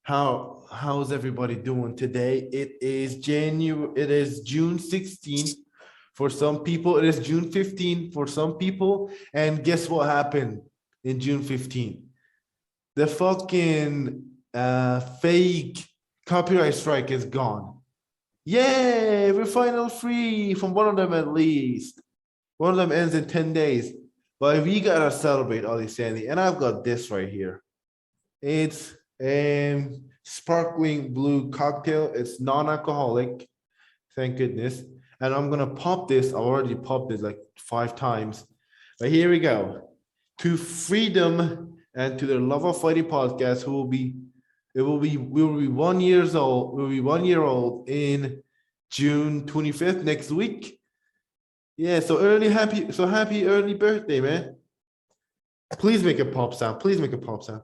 How's everybody doing today? It is June 16th. For some people, it is June 15th for some people. And guess what happened in June 15th? The fucking fake copyright strike is gone. Yay, we're finally free from one of them at least. One of them ends in 10 days. But we gotta celebrate, Ali Sandy. And I've got this right here. It's a sparkling blue cocktail. It's non-alcoholic, thank goodness. And I'm gonna pop this. I already popped it like 5 times. But here we go. To freedom and to the Love of Fighting podcast, we will be 1 year old. We'll be 1 year old in June 25th next week. Yeah, so happy early birthday, man. Please make a pop sound. Please make a pop sound.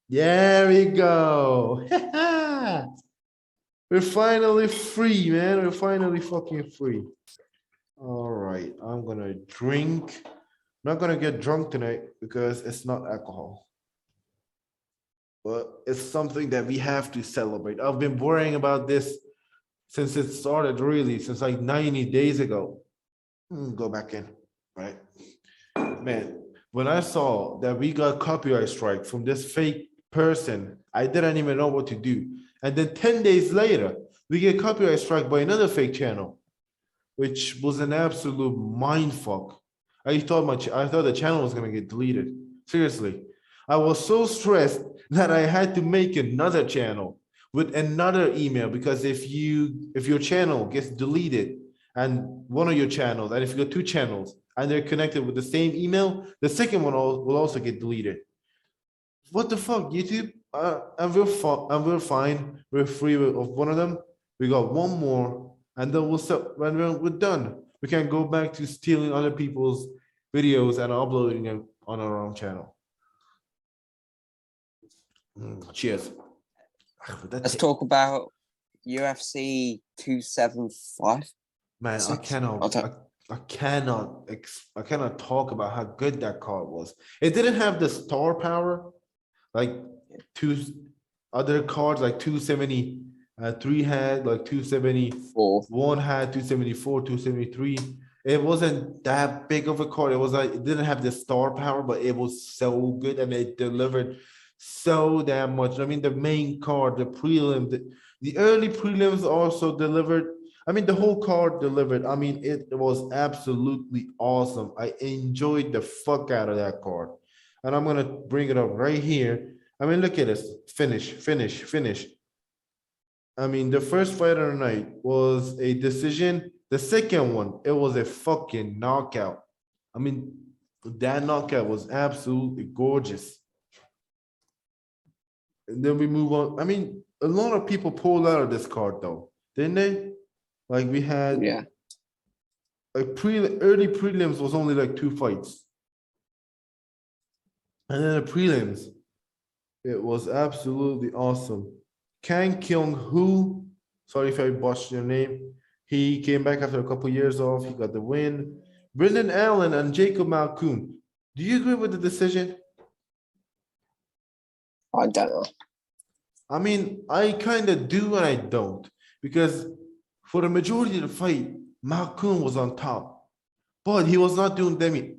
There we go. We're finally free, man. We're finally fucking free. All right, I'm gonna drink. I'm not gonna get drunk tonight because it's not alcohol. But it's something that we have to celebrate. I've been worrying about this since it started, really, since like 90 days ago. Go back in, right? Man, when I saw that we got copyright strike from this fake person, I didn't even know what to do. And then 10 days later, we get copyright strike by another fake channel, which was an absolute mind fuck. I thought the channel was gonna get deleted. Seriously. I was so stressed that I had to make another channel with another email, because if your channel gets deleted and one of your channels, and if you got 2 channels and they're connected with the same email, the second one will also get deleted. What the fuck, YouTube? And we're fine. We're free of one of them. We got one more, and then when we're done, we can go back to stealing other people's videos and uploading them on our own channel. Cheers. Let's talk about UFC 275. Man, I cannot talk about how good that card was. It didn't have the star power like 2 other cards, like 273 had, like 271 had, 274, 273. It wasn't that big of a card. It was like, it didn't have the star power, but it was so good and it delivered so damn much. I mean, the main card, the prelim, the early prelims also delivered. I mean, the whole card delivered. I mean, it was absolutely awesome. I enjoyed the fuck out of that card. And I'm going to bring it up right here. I mean, look at this. Finish. I mean, the first fight of the night was a decision. The second one, it was a fucking knockout. I mean, that knockout was absolutely gorgeous. And then we move on. I mean, a lot of people pulled out of this card, though, didn't they? Like, we had, like, early prelims was only like 2 fights. And then the prelims, it was absolutely awesome. Kang Kyung-Hoo, sorry if I botched your name. He came back after a couple years off. He got the win. Brendan Allen and Jacob Malkoun. Do you agree with the decision? I don't know. I mean, I kind of do and I don't. Because for the majority of the fight, Malkoun was on top. But he was not doing damage.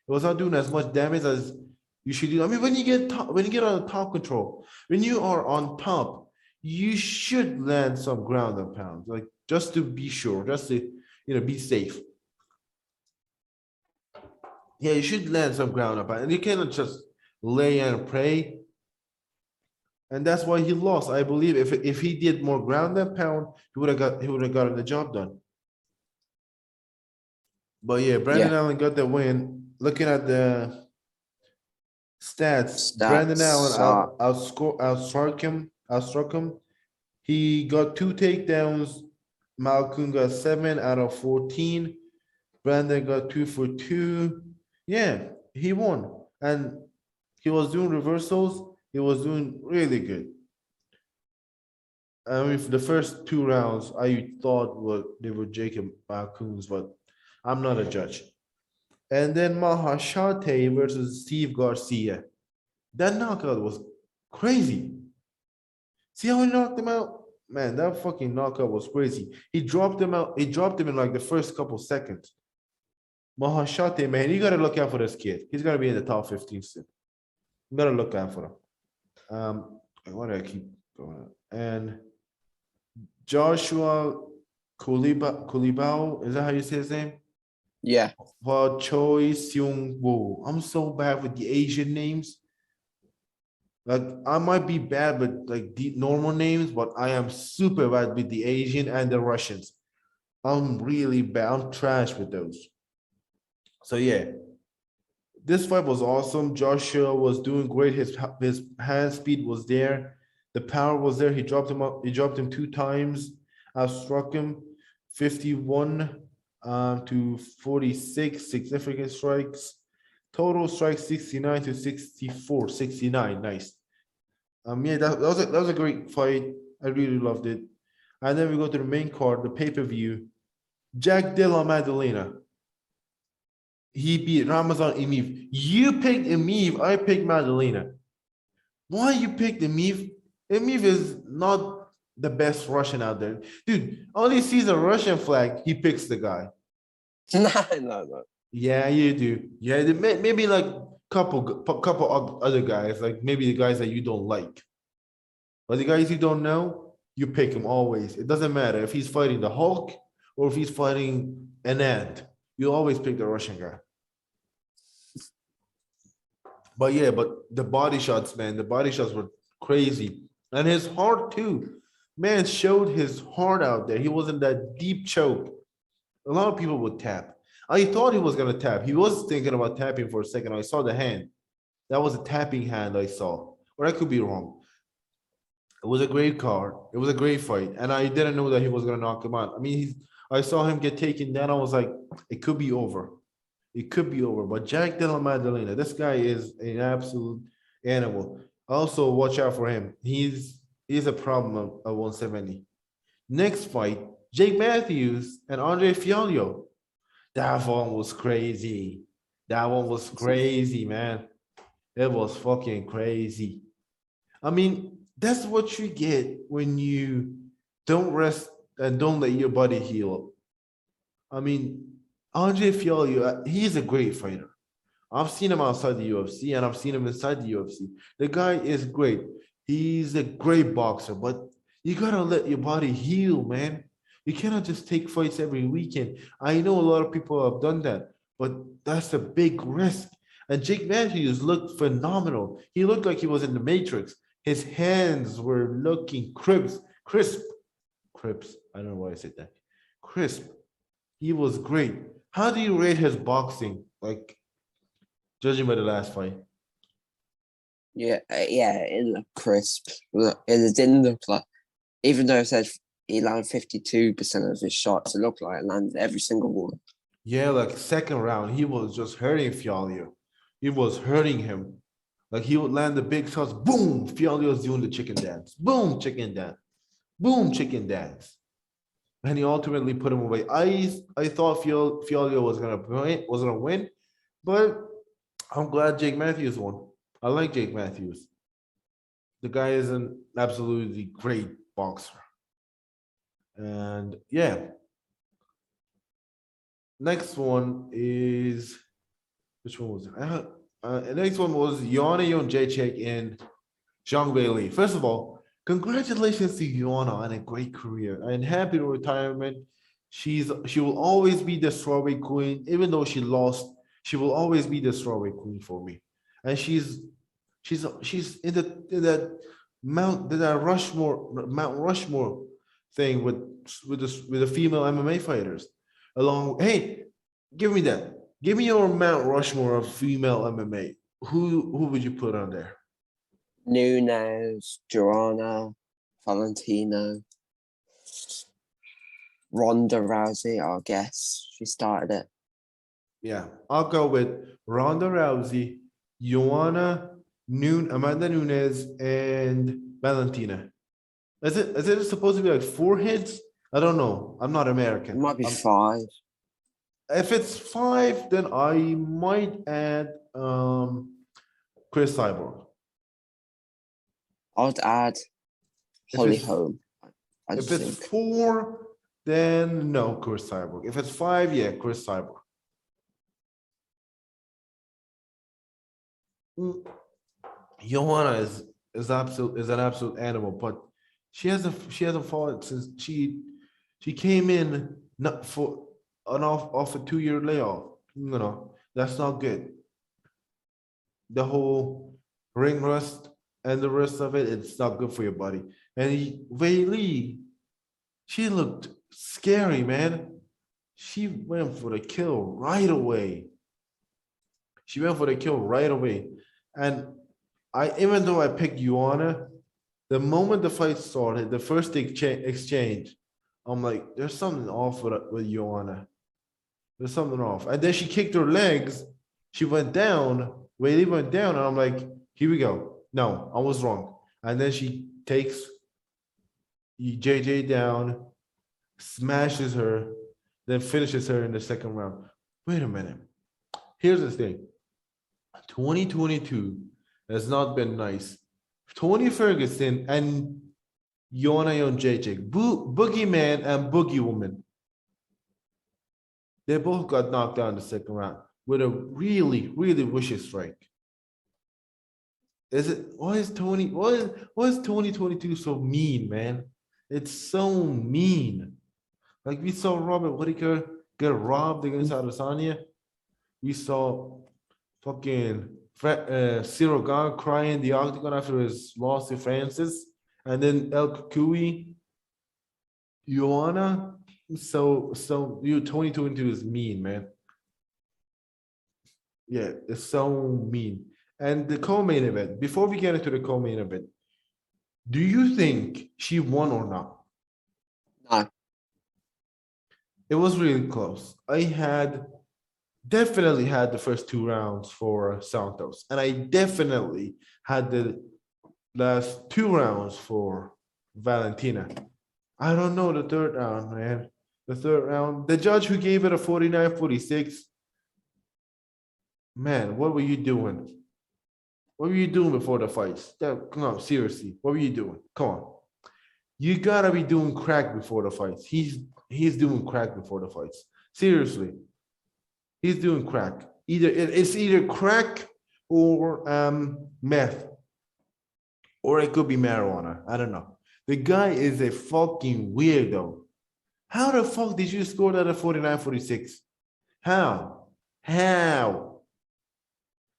He was not doing as much damage as you should do. I mean, when you get on top control, when you are on top, you should land some ground and pounds, like, just to be sure, just to, be safe. Yeah, you should land some ground and pound, and you cannot just lay and pray. And that's why he lost. I believe if he did more ground and pound, he would have gotten the job done. But yeah, Brandon Allen got the win. Looking at the stats. Brandon Allen outstruck him. He got 2 takedowns. Malkoun got 7 out of 14. Brandon got 2 for 2. Yeah, he won. And he was doing reversals. He was doing really good. I mean, for the first 2 rounds, I thought they were Jacob Malkoun's, but I'm not a judge. And then Mahashate versus Steve Garcia. That knockout was Crazy. See how he knocked him out? Man, that fucking knockout was crazy. He dropped him out. He dropped him in like the first couple seconds. Mahashate, man, you gotta look out for this kid. He's gonna be in the top 15 soon. You gotta look out for him. Why do I keep going on? And Joshua Kulibao, is that how you say his name? Yeah. For Choi Seung Woo. I'm so bad with the Asian names. Like I might be bad with like the normal names, but I am super bad with the Asian and the Russians. I'm really bad. I'm trash with those. So yeah, this fight was awesome. Joshua was doing great. His hand speed was there. The power was there. He dropped him up. He dropped him 2 times. I struck him 51 to 46 significant strikes. Total strikes 69 to 64. 69. Nice. Yeah, that was a great fight. I really loved it. And then we go to the main card, the pay-per-view. Jack Della Maddalena. He beat Ramazan Emeev. You picked Emeev, I picked Maddalena. Why you picked Emeev? Emeev is not the best Russian out there. Dude, all he sees a Russian flag, he picks the guy. No. Yeah, you do. Yeah, maybe like couple other guys, like maybe the guys that you don't like. But the guys you don't know, you pick him always. It doesn't matter if he's fighting the Hulk or if he's fighting an ant. You always pick the Russian guy. But yeah, but the body shots, man, the body shots were crazy. And his heart too. Man showed his heart out there. He wasn't that deep choke. A lot of people would tap. I thought he was gonna tap. He was thinking about tapping for a second. I saw the hand. That was a tapping hand I saw. Or I could be wrong. It was a great card. It was a great fight. And I didn't know that he was gonna knock him out. I mean, I saw him get taken down. I was like, it could be over. It could be over. But Jack Della Maddalena, this guy is an absolute animal. Also, watch out for him. He's a problem at 170. Next fight, Jake Matthews and Andre Fialho. That one was crazy. That one was crazy, man. It was fucking crazy. I mean, that's what you get when you don't rest and don't let your body heal up. I mean, Andre Fialho, he's a great fighter. I've seen him outside the UFC and I've seen him inside the UFC. The guy is great. He's a great boxer, but you gotta let your body heal, man. You cannot just take fights every weekend. I know a lot of people have done that, but that's a big risk. And Jake Matthews looked phenomenal. He looked like he was in the Matrix. His hands were looking crisp. I don't know why I said that. Crisp. He was great. How do you rate his boxing? Like, judging by the last fight. Yeah, it looked crisp. It didn't look like, even though it said he landed 52% of his shots, it looked like it landed every single one. Yeah, like second round, he was just hurting Fialho. He was hurting him. Like he would land the big shots, boom, Fialho's doing the chicken dance. Boom, chicken dance. Boom, chicken dance. And he ultimately put him away. I thought Fialho was gonna win, but I'm glad Jake Matthews won. I like Jake Matthews. The guy is an absolutely great boxer. And yeah. Next one is, which one was it? The next one was Joanna Jędrzejczyk and Zhang Weili. First of all, congratulations to Joanna on a great career and happy retirement. She will always be the strawberry queen, even though she lost. She will always be the strawberry queen for me, and she's in that Mount Rushmore thing with the female MMA fighters. Along, hey, give me that. Give me your Mount Rushmore of female MMA. Who would you put on there? Nunes, Joanna, Valentino, Ronda Rousey, I guess. She started it. Yeah, I'll go with Ronda Rousey, Joanna, Amanda Nunes, and Valentina. Is it supposed to be like 4 hits? I don't know. I'm not American. It might be 5. If it's 5, then I might add Chris Cyborg. I'd add If Holly it's Holm. I if just it's think. 4, then no, Chris Cyborg. If it's 5, yeah, Chris Cyborg. Joanna is an absolute animal, but she hasn't fought since she came in not for an off a 2-year layoff. That's not good. The whole ring rust and the rest of it, it's not good for your body. And Wei Lee, she looked scary, man. She went for the kill right away. She went for the kill right away. And even though I picked Joanna, the moment the fight started, the first exchange, I'm like, there's something off with Joanna. There's something off. And then she kicked her legs. She went down. Whaley went down. And I'm like, here we go. No, I was wrong. And then she takes JJ down, smashes her, then finishes her in the second round. Wait a minute. Here's the thing. 2022 has not been nice. Tony Ferguson and Joanna Jędrzejczyk, Boogeyman and Boogie Woman, they both got knocked out in the second round with a really, really vicious strike. Why is 2022 so mean, man? It's so mean. Like we saw Robert Whittaker get robbed against Adesanya. We saw fucking Cyril Gahn crying in the octagon after his loss to Francis. And then El Kukui, Joanna. So you 2022 is mean, man. Yeah, it's so mean. And the co-main event, before we get into the co-main event, do you think she won or not? No. It was really close. I definitely had the first 2 rounds for Santos, and I definitely had the last 2 rounds for Valentina. I don't know the third round, man. The third round, the judge who gave it a 49-46, man, what were you doing? What were you doing before the fights? Come on, seriously, what were you doing? Come on. You gotta be doing crack before the fights. He's doing crack before the fights. Seriously. He's doing crack. It's either crack or meth. Or it could be marijuana. I don't know. The guy is a fucking weirdo. How the fuck did you score that at 49-46? How?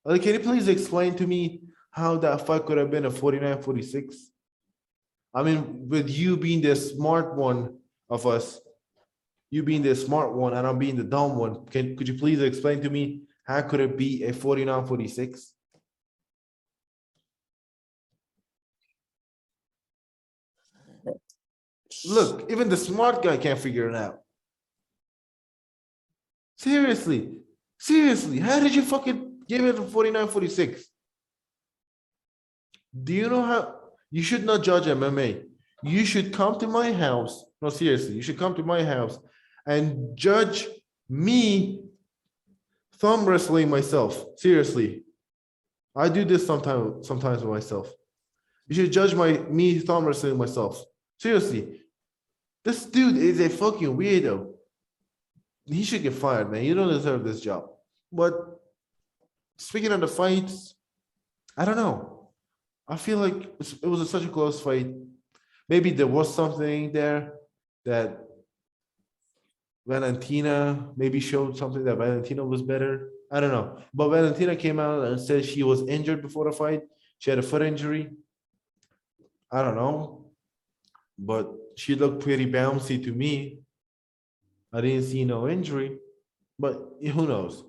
Like, can you please explain to me how that fight could have been a 49-46? I mean, with you being the smart one of us, you being the smart one and I'm being the dumb one, could you please explain to me how could it be a 49-46? Look, even the smart guy can't figure it out. Seriously, how did you fucking give it a 49-46? Do you know how? You should not judge MMA. You should come to my house. No, seriously, you should come to my house and judge me thumb wrestling myself. Seriously. I do this sometimes with myself. You should judge me thumb wrestling myself. Seriously. This dude is a fucking weirdo. He should get fired, man. You don't deserve this job. But speaking of the fights, I don't know. I feel like it was such a close fight. Maybe there was something there that Valentina maybe showed something that Valentina was better. I don't know. But Valentina came out and said she was injured before the fight. She had a foot injury. I don't know. But she looked pretty bouncy to me. I didn't see no injury. But who knows?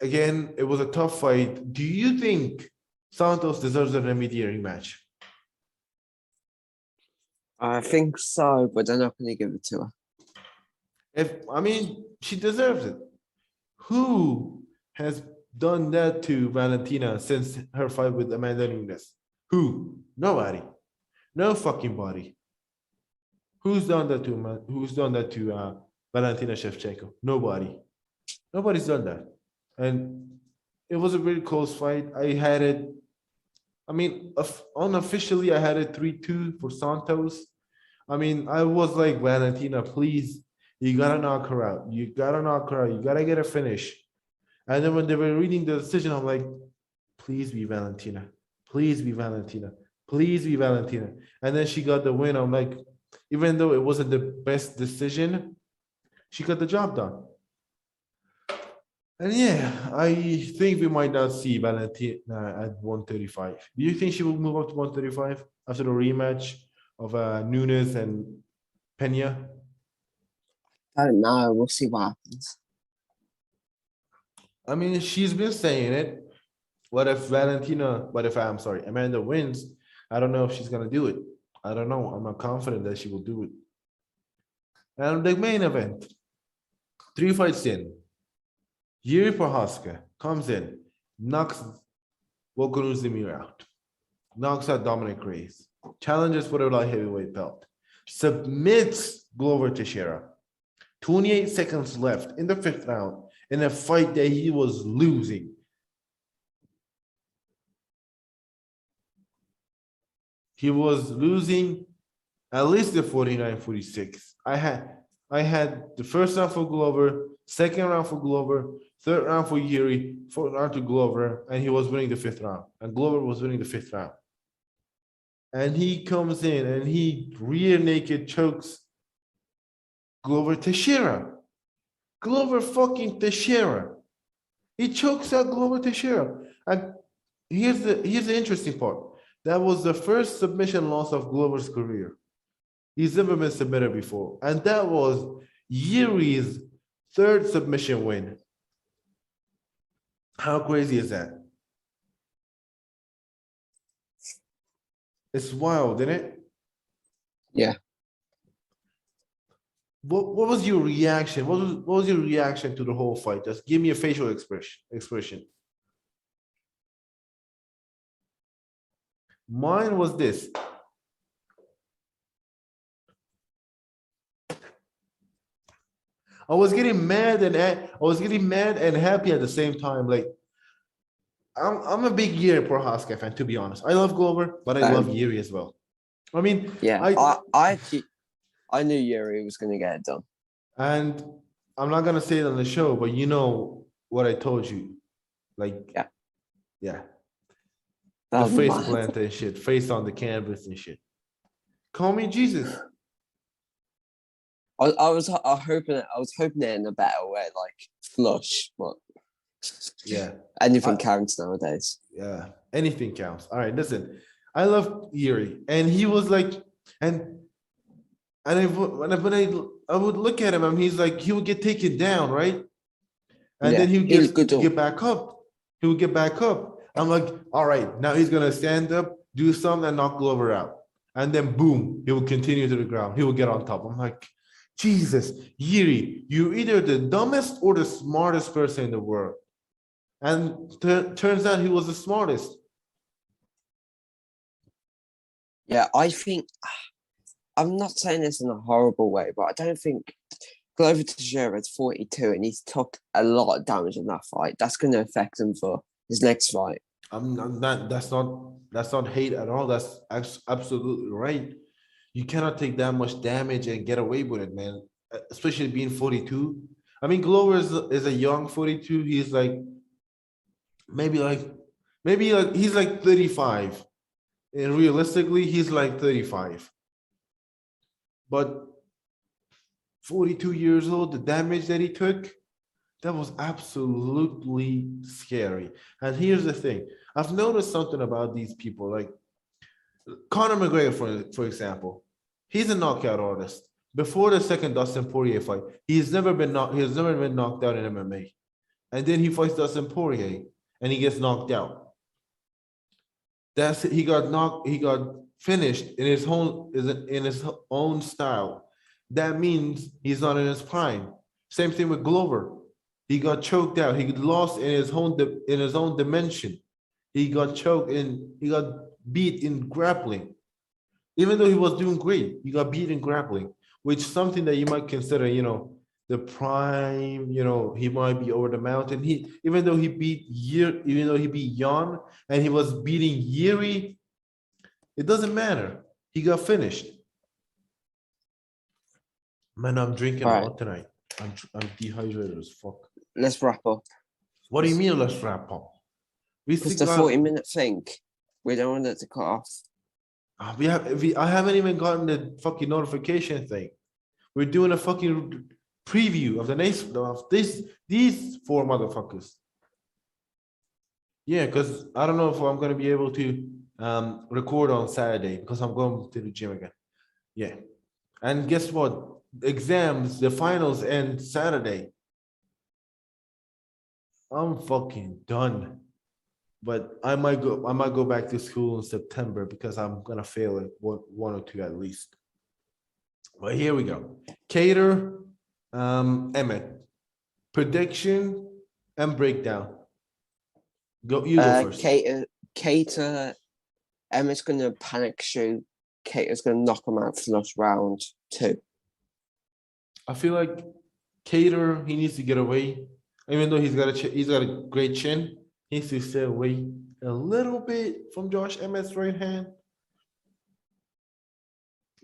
Again, it was a tough fight. Do you think Santos deserves an immediate rematch? I think so, but they're not going to give it to her. She deserves it. Who has done that to Valentina since her fight with Amanda Nunes? Who? Nobody. No fucking body. Who's done that to Valentina Shevchenko? Nobody. Nobody's done that. And it was a very close fight. I had it I mean, unofficially, I had it 3-2 for Santos. I mean, I was like, Valentina, please, you gotta knock her out. You gotta knock her out. You gotta get a finish. And then when they were reading the decision, I'm like, please be Valentina. Please be Valentina. Please be Valentina. And then she got the win. I'm like, even though it wasn't the best decision, she got the job done. And yeah, I think we might not see Valentina at 135. Do you think she will move up to 135 after the rematch of Nunes and Pena? I don't know. We'll see what happens. I mean, she's been saying it. What if I'm sorry, Amanda wins? I don't know if she's gonna do it. I don't know. I'm not confident that she will do it. And the main event, 3 fights in. Yuri Prohaska comes in, knocks Volkanovski out, knocks out Dominic Reyes, challenges for the light heavyweight belt, submits Glover Teixeira. 28 seconds left in the 5th round in a fight that he was losing. He was losing at least the 49-46. I had the 1st round for Glover, 2nd round for Glover, 3rd round for Yuri, 4th round to Glover, and he was winning the 5th round. And Glover was winning the 5th round. And he comes in and he rear naked chokes Glover Teixeira. Glover fucking Teixeira. He chokes out Glover Teixeira. And here's the interesting part. That was the first submission loss of Glover's career. He's never been submitted before. And that was Yuri's 3rd submission win. How crazy is that? It's wild, isn't it? Yeah. What was your reaction? What was your reaction to the whole fight? Just give me a facial expression. Mine was this. I was getting mad and happy at the same time. Like, I'm a big Yuri Prohaska fan, to be honest. I love Glover, but I love Yuri as well. I mean, yeah, I knew Yuri was going to get it done. And I'm not gonna say it on the show, but you know what I told you. Like, yeah. The face plant and shit, face on the canvas and shit. Call me Jesus. I was hoping it in a better way, like flush, but yeah, anything counts nowadays. Yeah, anything counts. All right, listen, I love Yuri, and he was like, and when I would look at him, and he's like, he would get taken down, right? And then he would get back up. He would get back up. I'm like, all right, now he's gonna stand up, do something, and knock Glover out. And then boom, he will continue to the ground. He will get on top. I'm like, Jesus, Yuri, you're either the dumbest or the smartest person in the world. And turns out he was the smartest. Yeah, I think, I'm not saying this in a horrible way, but I don't think Glover Teixeira is 42 and he's took a lot of damage in that fight. That's going to affect him for his next fight. That's not hate at all. That's absolutely right. You cannot take that much damage and get away with it, man. Especially being 42. I mean, Glover is a young 42. He's like maybe he's like 35. And realistically, he's like 35. But 42 years old, the damage that he took, that was absolutely scary. And here's the thing. I've noticed something about these people, like Conor McGregor, for example. He's a knockout artist. Before the second Dustin Poirier fight, he's never been knocked out in MMA. And then he fights Dustin Poirier and he gets knocked out. He got finished in his own style. That means he's not in his prime. Same thing with Glover. He got choked out. He lost in his own dimension. He got choked and he got beat in grappling. Even though he was doing great, he got beat in grappling, which is something that you might consider, the prime, he might be over the mountain. Even though he beat Jan and he was beating Yuri, it doesn't matter. He got finished. Man, I'm drinking a All right, lot tonight. I'm dehydrated as fuck. let's wrap up. What do you mean? Let's wrap up. We Because still the got. 40-minute thing, we don't want it to cut off. I haven't even gotten the fucking notification thing. We're doing a fucking preview of the next of these four motherfuckers. Yeah, because I don't know if I'm gonna be able to record on Saturday because I'm going to the gym again. Yeah. And guess what? Exams, the finals end Saturday. I'm fucking done. But I might go back to school in September because I'm gonna fail at one or two at least. But here we go. KATTAR, EMMETT. Prediction and breakdown. You go first. KATTAR, Emmett's going to panic shoot. KATTAR's going to knock him out for this round 2. I feel like KATTAR, he needs to get away. Even though he's got a great chin, he needs to stay away a little bit from Josh Emmett's right hand.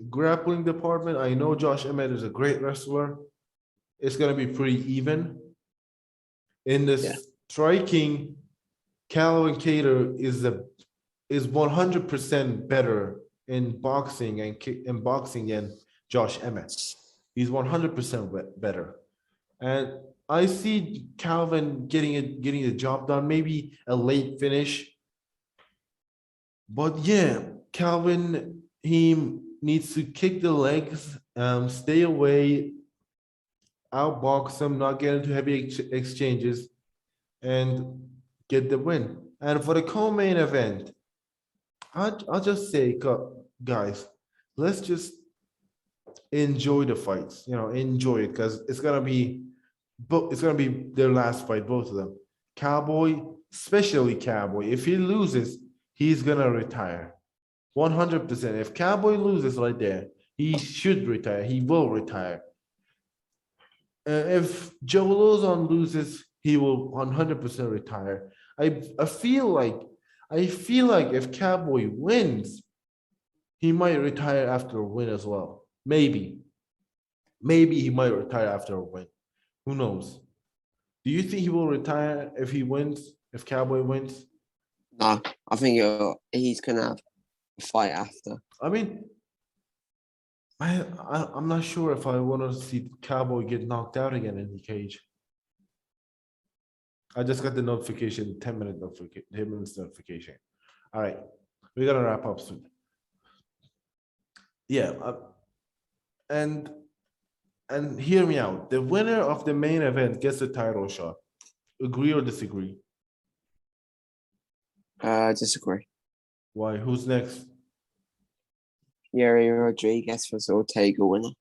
Grappling department, I know Josh Emmett is a great wrestler. It's gonna be pretty even. In the striking, Calvin KATTAR is 100% better in boxing than Josh Emmett. He's 100% better, and I see Calvin getting the job done. Maybe a late finish, but yeah, Calvin, he needs to kick the legs, stay away, outbox them, not get into heavy exchanges, and get the win. And for the co-main event, I'll just say, guys, let's just enjoy the fights. Enjoy it because it's gonna be their last fight, both of them. Cowboy, especially Cowboy, if he loses, he's gonna retire. 100%. If Cowboy loses right there, he should retire. He will retire. If Joe Lozon loses, he will 100% retire. I feel like if Cowboy wins, he might retire after a win as well. Maybe he might retire after a win. Who knows? Do you think he will retire if he wins? If Cowboy wins? No, I think he's gonna have a fight after. I mean, I'm not sure if I want to see Cowboy get knocked out again in the cage. I just got the notification, 10 minutes notification. All right, we gotta wrap up soon. Yeah, and hear me out. The winner of the main event gets a title shot. Agree or disagree? Disagree. Why? Who's next? Yuri Rodriguez was Ortega winner.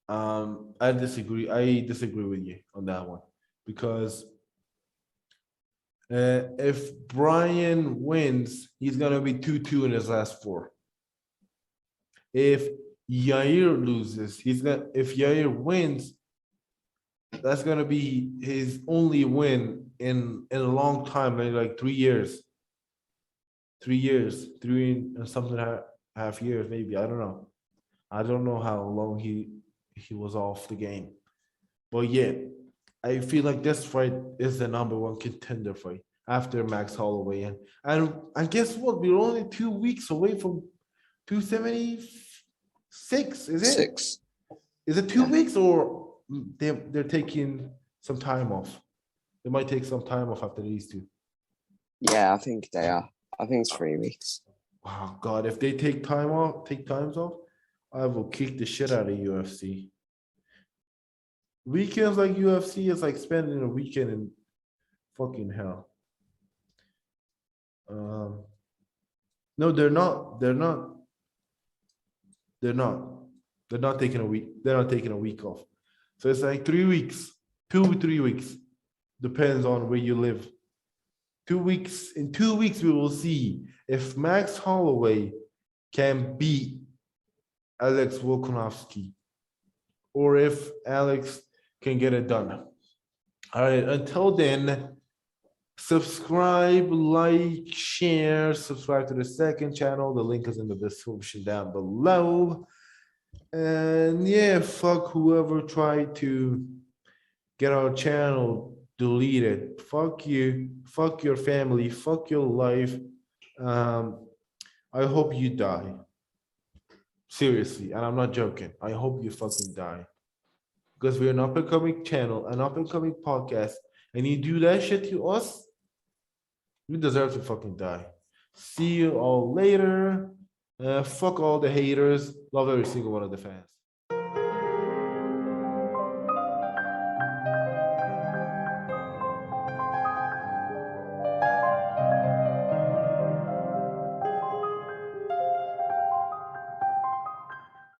I disagree. I disagree with you on that one because if Brian wins, he's gonna be 2-2 in his last 4. If Yair loses, if Yair wins, that's gonna be his only win in a long time, like 3 years. 3 years, 3 and something half years, maybe. I don't know. I don't know how long he was off the game. But yeah, I feel like this fight is the #1 contender fight after Max Holloway. And guess what? We're only 2 weeks away from 276, is it? 6. Is it 2 weeks or they're taking some time off? They might take some time off after these 2. Yeah, I think they are. I think it's 3 weeks. Oh God, if they take times off, I will kick the shit out of UFC. Weekends like UFC is like spending a weekend in fucking hell. No, they're not. They're not taking a week. They're not taking a week off. So it's like 3 weeks, 2-3 weeks. Depends on where you live. 2 weeks. In 2 weeks, we will see if Max Holloway can beat Alex Volkanovski, or if Alex can get it done. All right, until then, subscribe, like, share, subscribe to the second channel. The link is in the description down below. And yeah, fuck whoever tried to get our channel deleted. Fuck you, fuck your family, fuck your life. I hope you die. Seriously, and I'm not joking. I hope you fucking die. Because we're an up-and-coming channel, an up-and-coming podcast, and you do that shit to us, you deserve to fucking die. See you all later. Fuck all the haters. Love every single one of the fans.